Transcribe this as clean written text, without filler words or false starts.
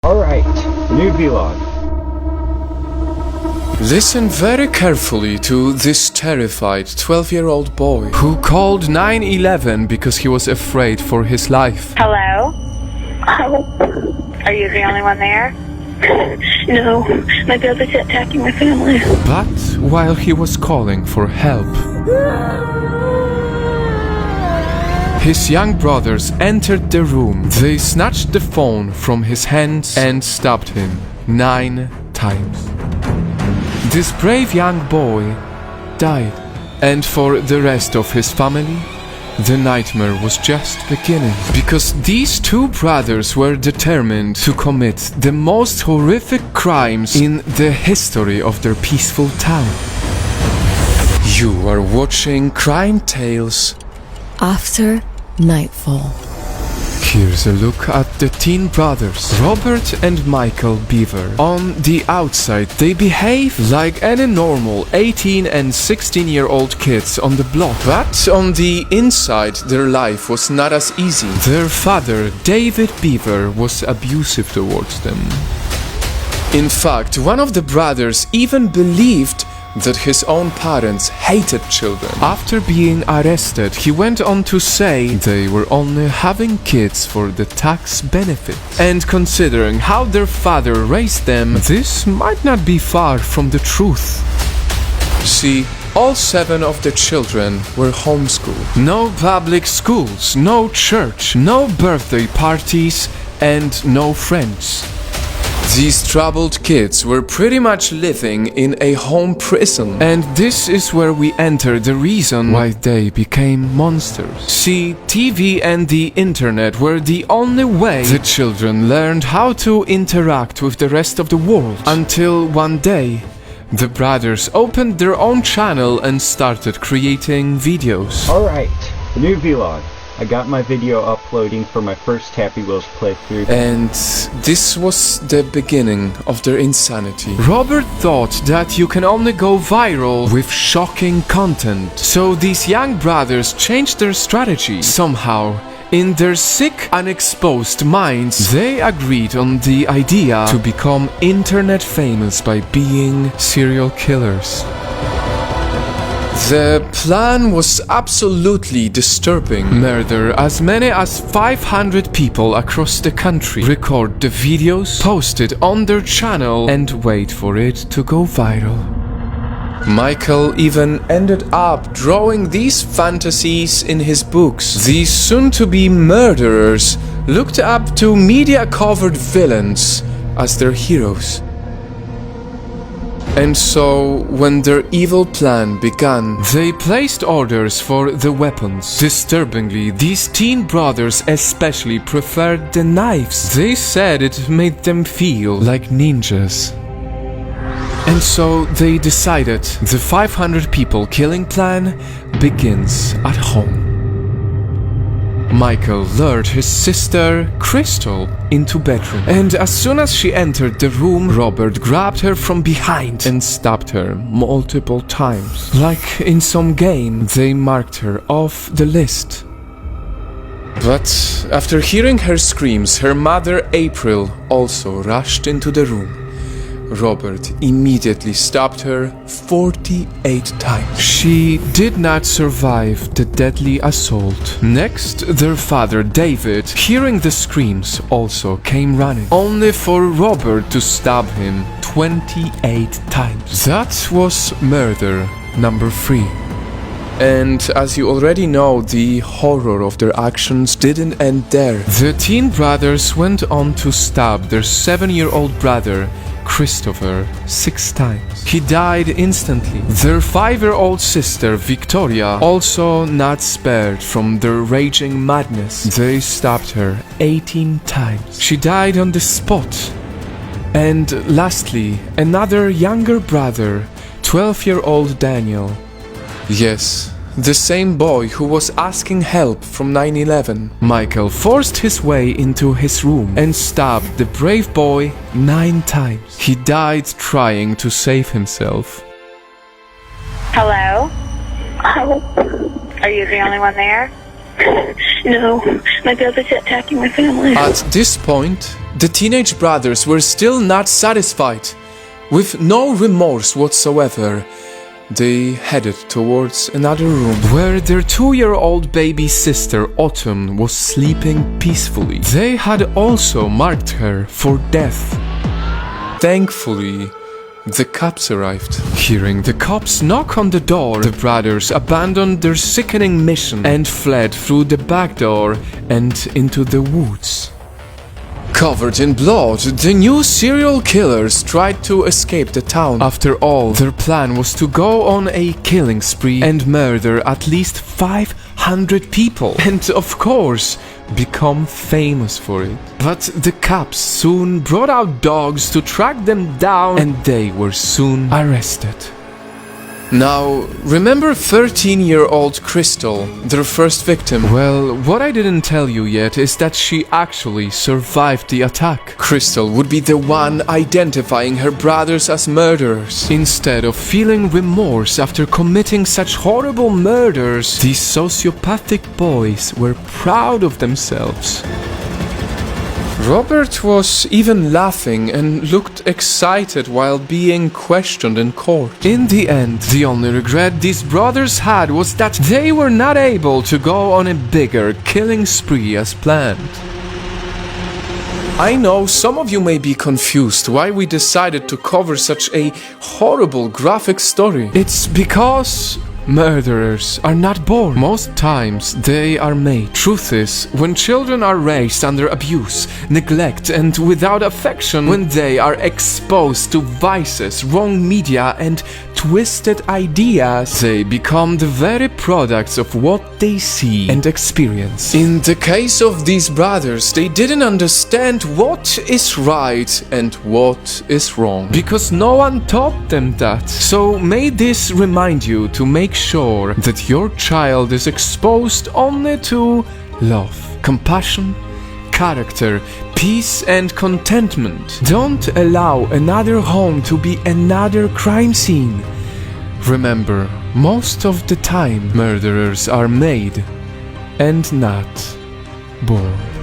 Alright, new vlog. Listen very carefully to this terrified 12-year-old boy who called 911 because he was afraid for his life. Hello? Are you the only one there? No, my brother's attacking my family. But while he was calling for help, his young brothers entered the room. They snatched the phone from his hands and stabbed him 9 times. This brave young boy died, and for the rest of his family, the nightmare was just beginning. Because these 2 brothers were determined to commit the most horrific crimes in the history of their peaceful town. You are watching Crime Tales After Nightfall. Here's a look at the teen brothers, Robert and Michael Beaver. On the outside, they behave like any normal 18 and 16-year-old kids on the block. But on the inside, their life was not as easy. Their father, David Beaver, was abusive towards them. In fact, one of the brothers even believed that his own parents hated children. After being arrested, he went on to say they were only having kids for the tax benefit. And considering how their father raised them, this might not be far from the truth. See, all 7 of the children were homeschooled. No public schools, no church, no birthday parties, and no friends. These troubled kids were pretty much living in a home prison. And this is where we enter the reason why they became monsters. See, TV and the internet were the only way the children learned how to interact with the rest of the world. Until one day, the brothers opened their own channel and started creating videos. Alright, new vlog. I got my video uploading for my first Happy Wheels playthrough. And this was the beginning of their insanity. Robert thought that you can only go viral with shocking content. So these young brothers changed their strategy. Somehow, in their sick, unexposed minds, they agreed on the idea to become internet famous by being serial killers. The plan was absolutely disturbing. Murder as many as 500 people across the country, record the videos, post it on their channel, and wait for it to go viral. Michael even ended up drawing these fantasies in his books. These soon-to-be murderers looked up to media-covered villains as their heroes. And so, when their evil plan began, they placed orders for the weapons. Disturbingly, these teen brothers especially preferred the knives. They said it made them feel like ninjas. And so they decided the 500 people killing plan begins at home. Michael lured his sister, Crystal, into bedroom. And as soon as she entered the room, Robert grabbed her from behind and stabbed her multiple times. Like in some game, they marked her off the list. But after hearing her screams, her mother, April, also rushed into the room. Robert immediately stabbed her 48 times. She did not survive the deadly assault. Next, their father, David, hearing the screams, also came running, only for Robert to stab him 28 times. That was murder number 3. And as you already know, the horror of their actions didn't end there. The teen brothers went on to stab their 7-year-old brother, Christopher, 6 times. He died instantly. Their 5-year-old sister, Victoria, also not spared from their raging madness. They stabbed her 18 times. She died on the spot. And lastly, another younger brother, 12-year-old Daniel. Yes, the same boy who was asking help from 9/11. Michael forced his way into his room and stabbed the brave boy 9 times. He died trying to save himself. Hello? Are you the only one there? No, my brother's attacking my family. At this point, the teenage brothers were still not satisfied. With no remorse whatsoever, they headed towards another room where their 2-year-old baby sister Autumn was sleeping peacefully. They had also marked her for death. Thankfully, the cops arrived. Hearing the cops knock on the door, the brothers abandoned their sickening mission and fled through the back door and into the woods. Covered in blood, the new serial killers tried to escape the town. After all, their plan was to go on a killing spree and murder at least 500 people. And of course, become famous for it. But the cops soon brought out dogs to track them down and they were soon arrested. Now, remember 13-year-old Crystal, their first victim? Well, what I didn't tell you yet is that she actually survived the attack. Crystal would be the one identifying her brothers as murderers. Instead of feeling remorse after committing such horrible murders, these sociopathic boys were proud of themselves. Robert was even laughing and looked excited while being questioned in court. In the end, the only regret these brothers had was that they were not able to go on a bigger killing spree as planned. I know some of you may be confused why we decided to cover such a horrible graphic story. It's because murderers are not born. Most times they are made. Truth is, when children are raised under abuse, neglect and without affection, when they are exposed to vices, wrong media and twisted ideas, they become the very products of what they see and experience. In the case of these brothers, they didn't understand what is right and what is wrong, because no one taught them that. So may this remind you to make sure that your child is exposed only to love, compassion, character, peace and contentment. Don't allow another home to be another crime scene. Remember, most of the time murderers are made and not born.